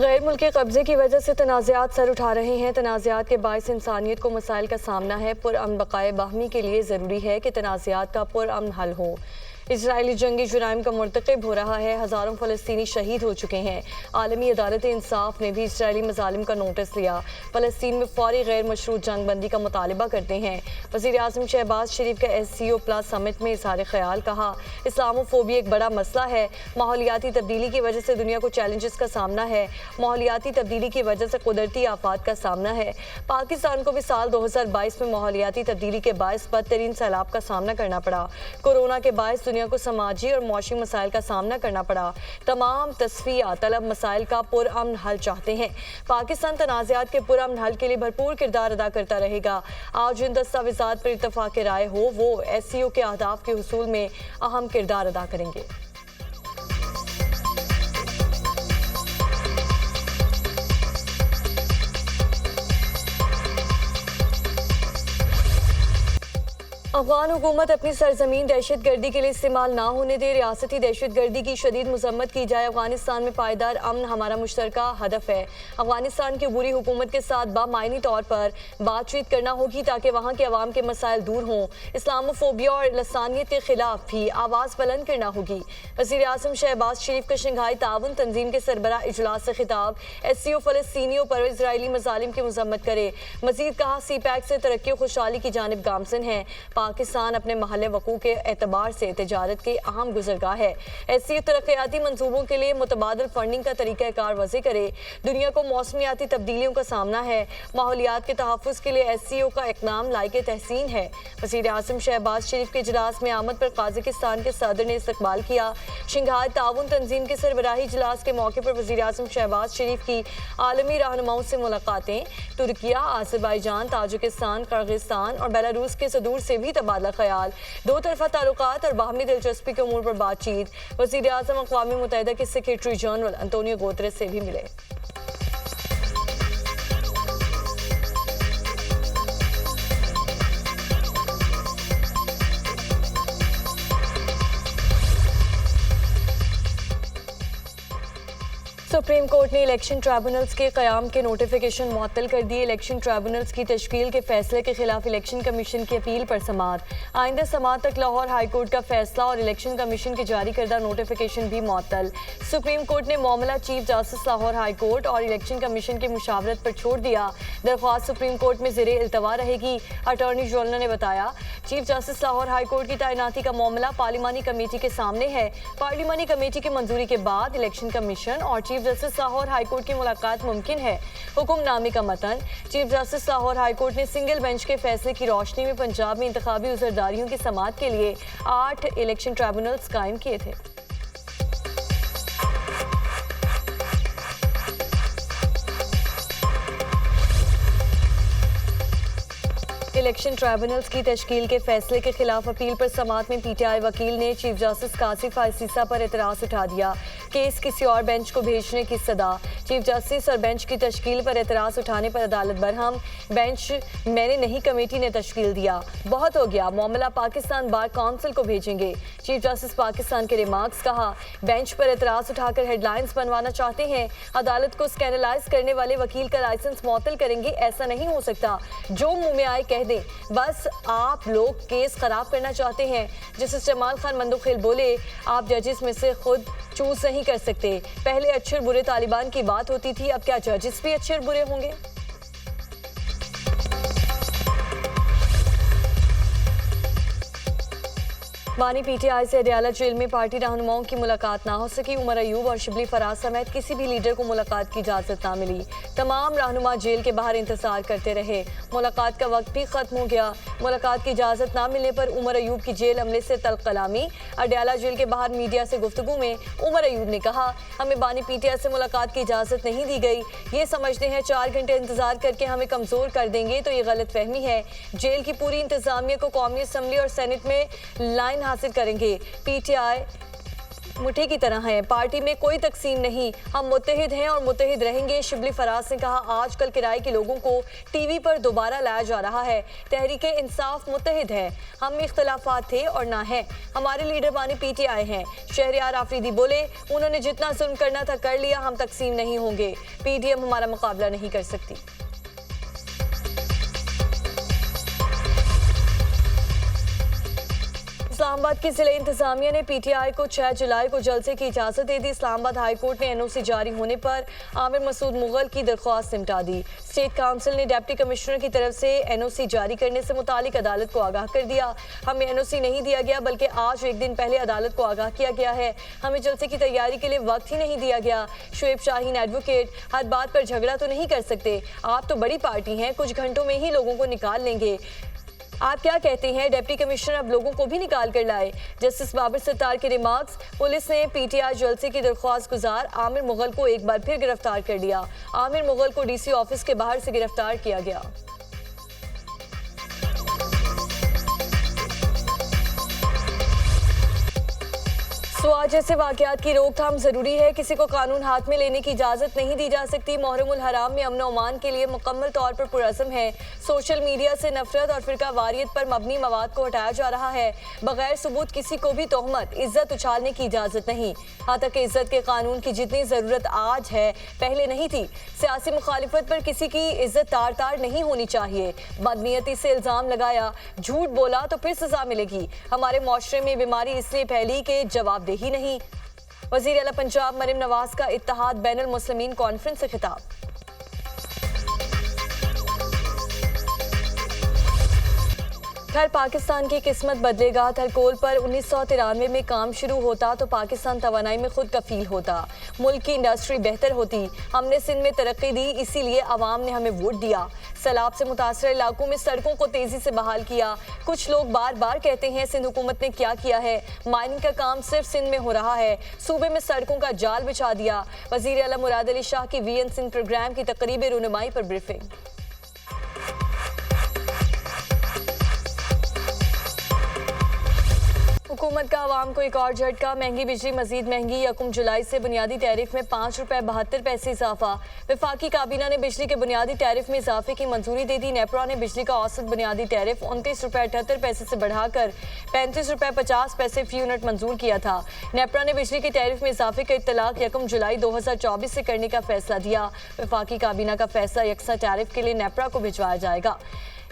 गैर मुल्की कब्जे की वजह से तनाज़ात सर उठा रहे हैं। तनाज़ात के बायस इंसानियत को मसाइल का सामना है। पुरअमन बक़ाए बाहमी के लिए ज़रूरी है कि तनाज़ात का पुरअमन हल हो। इसराइली जंगी जुराइम का मरतकब हो रहा है। हज़ारों फ़लस्तीनी शहीद हो चुके हैं। आलमी अदालत इंसाफ ने भी इसराइली मज़ालिम का नोटिस लिया। फ़लस्तीन में फ़ौरी गैर मशरूत जंग बंदी का मुतालबा करते हैं। वज़ीर आज़म शहबाज शरीफ का SCO प्लस समिट में इज़हार ख्याल कहा। इस्लामोफोबिया एक बड़ा मसला है। माहौलियाती तब्दीली की वजह से दुनिया को चैलेंजेस का सामना है। माहौलियाती तब्दीली की वजह से कुदरती आफात का सामना है। पाकिस्तान को भी साल 2022 में माहौलियाती तब्दीली के बायस बदतरीन सैलाब का सामना करना पड़ा। कोरोना के बायस दुनिया को समाजी और मौशी मसाइल का सामना करना पड़ा। तमाम तस्फिया तलब मसाइल का पुरअमन हल चाहते हैं। पाकिस्तान तनाज़ात के पुरअमन हल के लिए भरपूर किरदार अदा करता रहेगा। आज जिन दस्तावेज़ात पर इत्तफाक राय हो वो SCO के अहदाफ के हुसूल में अहम किरदार अदा करेंगे। अफगान हुकूमत अपनी सरजमीन दहशत गर्दी के लिए इस्तेमाल ना होने दे। रियासती दहशत गर्दी की शदीद मजम्मत की जाए। अफगानिस्तान में पायदार अमन हमारा मुश्तरका हदफ है। अफगानिस्तान की बुरी हुकूमत के साथ बामायनी तौर पर बातचीत करना होगी ताकि वहाँ के अवाम के मसाइल दूर हों। इस्लामोफोबिया और लसानियत के खिलाफ भी आवाज़ बुलंद करना होगी। वज़ीर आज़म शहबाज शरीफ का शंघाई ताउन तंजीम के सरबराह इजलास से खिताब। SCO फ़लस्तीनियों पर इजरायली मज़ालिम की मजम्मत करे। मज़ीद कहा CPEC से तरक्की और खुशहाली की जानिब गामजन है। पाकिस्तान अपने महल वकू के एतबार से तिजारत के अहम गुजरगाह है। SCO तरक्याती मंसूबों के लिए मुतबादिल फंडिंग का तरीक़ाकार वज़े करे। दुनिया को मौसमियाती तब्दीलियों का सामना है। माहौलियात के तहफ़्फ़ुज़ के लिए SCO का इक़दाम लायक़े तहसीन है। वज़ीर आज़म शहबाज शरीफ के इजलास में आमद पर काज़ाकिस्तान के सदर ने इस्तकबाल किया। शंघाई ताउन तंजीम के सरबराही इजलास के मौके पर वज़ीर आज़म शहबाज शरीफ की आलमी रहनुमाओं से मुलाकातें। तुर्किया, आज़रबाईजान, ताजिकिस्तान, किर्गिस्तान और बेलारूस के सदूर से भी तबादला ख्याल। दो तरफा ताल्लुकात और बाहमी दिलचस्पी के उमूर पर बातचीत। वज़ीर आज़म अक़वाम मुत्तहिदा के सेक्रेटरी जनरल अंतोनियो गुतेरेस से भी मिले। सुप्रीम कोर्ट ने इलेक्शन ट्राइब्यूनल्स के क़याम के नोटिफिकेशन मुअत्तल कर दिए। इलेक्शन ट्राइब्यूनल्स की तश्कील के फैसले के खिलाफ इलेक्शन कमीशन की अपील पर समाअत। आइंदा समाअत तक लाहौर हाई कोर्ट का फैसला और इलेक्शन कमीशन के जारी करदा नोटिफिकेशन भी मुअत्तल। सुप्रीम कोर्ट ने मामला chief justice Lahore high court और इलेक्शन कमीशन की मुशावरत पर छोड़ दिया। दरख्वास्त सुप्रीम कोर्ट में ज़ेरे इल्तवा रहेगी। अटॉर्नी जनरल ने बताया chief justice Lahore high court की तैनाती का मामला पार्लिमानी कमेटी के सामने है। पार्लिमानी कमेटी की मंजूरी के बाद इलेक्शन कमीशन और chief justice Lahore high court की मुलाकात मुमकिन है। हुक्मनामे का मतन chief justice Lahore high court ने सिंगल बेंच के फैसले की रोशनी में पंजाब में इंतखाबी उज़रदारियों की समाअत के लिए 8 इलेक्शन ट्राइब्यूनल्स कायम किए थे। इलेक्शन ट्राइब्यूनल्स की तश्कील के फैसले के खिलाफ अपील पर समाअत में PTI वकील ने चीफ जस्टिस कासिफ आसिसा पर एतराज़ उठा दिया। केस किसी और बेंच को भेजने की सदा। चीफ जस्टिस और बेंच की तश्कील पर एतराज़ उठाने पर अदालत बरहम। बेंच मैंने नहीं, कमेटी ने तश्कील दिया। बहुत हो गया, मामला पाकिस्तान बार काउंसिल को भेजेंगे। चीफ जस्टिस पाकिस्तान के रिमार्क्स। कहा बेंच पर एतराज़ उठाकर हेडलाइंस बनवाना चाहते हैं। अदालत को स्कैनलाइज करने वाले वकील का लाइसेंस मुअत्तल करेंगे। ऐसा नहीं हो सकता। जो मुँह में आए कह दें। बस आप लोग केस खराब करना चाहते हैं। जस्टिस जमाल खान मंदुखेल बोले आप जजेस में से खुद चूज नहीं कर सकते। पहले अच्छे और बुरे तालिबान की बात होती थी, अब क्या जजेस भी अच्छे और बुरे होंगे? बानी PTI से अडयाला जेल में पार्टी रहनुमाओं की मुलाकात ना हो सकी। उमर अयूब और शिबली फराज समेत किसी भी लीडर को मुलाकात की इजाज़त ना मिली। तमाम रहनुमा जेल के बाहर इंतजार करते रहे। मुलाकात का वक्त भी खत्म हो गया। मुलाकात की इजाज़त ना मिलने पर उमर अयूब की जेल अमले से तल्ख कलामी। अडयाला जेल के बाहर मीडिया से गुफ्तगू में उमर अयूब ने कहा हमें बानी PTI से मुलाकात की इजाज़त नहीं दी गई। ये समझते हैं 4 घंटे इंतजार करके हमें कमज़ोर कर देंगे, तो ये गलत फहमी है। जेल की पूरी इंतजामिया को कौमी असम्बली और सेनेट में लाइन हासिल करेंगे। PTI मुट्ठी की तरह है, पार्टी में कोई तकसीम नहीं, हम मुत्तहिद हैं और मुत्तहिद रहेंगे। शिबली फराज ने कहा, आजकल किराए के लोगों को टीवी पर दोबारा लाया जा रहा है। तहरीक इंसाफ मुत्तहिद है, हम में इख्तलाफात थे और ना है। हमारे लीडर बानी PTI हैं। शहरियार आफरीदी बोले, उन्होंने जितना जुल्म करना था कर लिया, हम तकसीम नहीं होंगे। PDM हमारा मुकाबला नहीं कर सकती। इस्लामाबाद की जिले इंतजामिया ने PTI को 6 जुलाई को जलसे की इजाज़त दे दी। इस्लामाबाद हाई कोर्ट ने NOC जारी होने पर आमिर मसूद मुगल की दरख्वास्त निपटा दी। स्टेट काउंसिल ने डिप्टी कमिश्नर की तरफ से NOC जारी करने से मुतालिक अदालत को आगाह कर दिया। हमें NOC नहीं दिया गया, बल्कि आज एक दिन पहले अदालत को आगाह किया गया है। हमें जलसे की तैयारी के लिए वक्त ही नहीं दिया गया। शुएब शाहीन एडवोकेट, हर बात पर झगड़ा तो नहीं कर सकते। आप तो बड़ी पार्टी हैं, कुछ घंटों में ही लोगों को निकाल लेंगे। आप क्या कहते हैं? डिप्टी कमिश्नर अब लोगों को भी निकाल कर लाए। जस्टिस बाबर सत्तार के रिमार्क्स। पुलिस ने PTI जलसे की दरख्वास्त गुजार आमिर मुगल को एक बार फिर गिरफ्तार कर लिया। आमिर मुगल को DC ऑफिस के बाहर से गिरफ्तार किया गया। स्वाद जैसे वाकयात की रोकथाम जरूरी है, किसी को कानून हाथ में लेने की इजाजत नहीं दी जा सकती। मुहर्रमुल हराम में अमन अमान के लिए मुकम्मल तौर पर पुरअज़्म है। सोशल मीडिया से नफरत और फिरका वारियत पर मबनी मवाद को हटाया जा रहा है। बगैर सबूत किसी को भी तोहमत, इज्जत उछालने की इजाजत नहीं। यहाँ तक इज्जत के कानून की जितनी जरूरत आज है, पहले नहीं थी। सियासी मुखालिफत पर किसी की इज्जत तार तार नहीं होनी चाहिए। बदनीयती से इल्जाम लगाया, झूठ बोला तो फिर सजा मिलेगी। हमारे मुआशरे में बीमारी इसलिए फैली कि जवाब ही नहीं। वज़ीर आला पंजाब मरीम नवाज का इत्तेहाद बैनुल मुस्लिमीन कॉन्फ्रेंस से खिताब। खैर, पाकिस्तान की किस्मत बदलेगा। थरकोल पर 1993 में काम शुरू होता तो पाकिस्तान तवानाई में खुद कफील होता, मुल्क की इंडस्ट्री बेहतर होती। हमने सिंध में तरक्की दी, इसीलिए अवाम ने हमें वोट दिया। सैलाब से मुतासर इलाकों में सड़कों को तेजी से बहाल किया। कुछ लोग बार बार कहते हैं सिंध हुकूमत ने क्या किया है। माइनिंग का काम सिर्फ सिंध में हो रहा है, सूबे में सड़कों का जाल बिछा दिया। वज़ीर आला मुराद अली शाह की VN सिंध प्रोग्राम की तकरीब रुनुमाई पर ब्रीफिंग। हुकूमत का आवाम को एक और झटका, महंगी बिजली मजीद महंगी। 1 जुलाई से बुनियादी टैरिफ में 5 रुपए 72 पैसे इजाफा। वफाकी काबीना ने बिजली के बुनियादी टैरिफ में इजाफे की मंजूरी दे दी। नेपरा ने बिजली का औसत बुनियादी टैरिफ 29 रुपए 78 पैसे से बढ़ाकर 35 रुपए 50 पैसे फी यूनिट मंजूर किया था। नेपरा ने बिजली के टैरिफ में इजाफे का इत्तलाक 1 जुलाई 2024 से करने का फैसला दिया। वफाकी काबीना का फैसला यकसा टैरिफ के लिए नेपरा को भिजवाया जाएगा।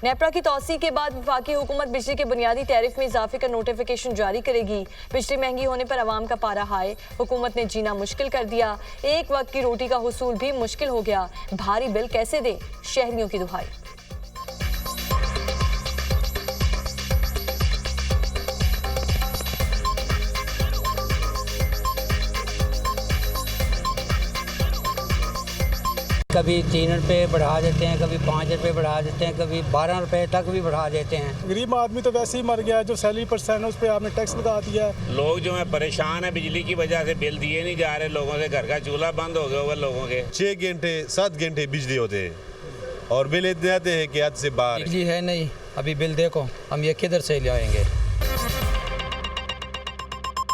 नेपरा की तौसी के बाद वफाकी हुकूमत बिजली के बुनियादी टैरिफ में इजाफे का नोटिफिकेशन जारी करेगी। बिजली महंगी होने पर आवाम का पारा हाय, हुकूमत ने जीना मुश्किल कर दिया। एक वक्त की रोटी का हुसूल भी मुश्किल हो गया। भारी बिल कैसे दें, शहरियों की दुहाई। कभी 3 रुपए बढ़ा देते हैं, कभी 5 रुपए बढ़ा देते हैं, कभी 12 रुपए तक भी बढ़ा देते हैं। गरीब आदमी तो वैसे ही मर गया, जो सैलरी % है उस पर आपने टैक्स लगा दिया है। लोग जो है परेशान है, बिजली की वजह से बिल दिए नहीं जा रहे लोगों से, घर का चूल्हा बंद हो गया हुआ लोगों के। 6 घंटे 7 घंटे बिजली होते हैं और बिल इतने आते हैं कि हद से बाहर। बिजली है नहीं, अभी बिल देखो, हम ये किधर से ले आएंगे।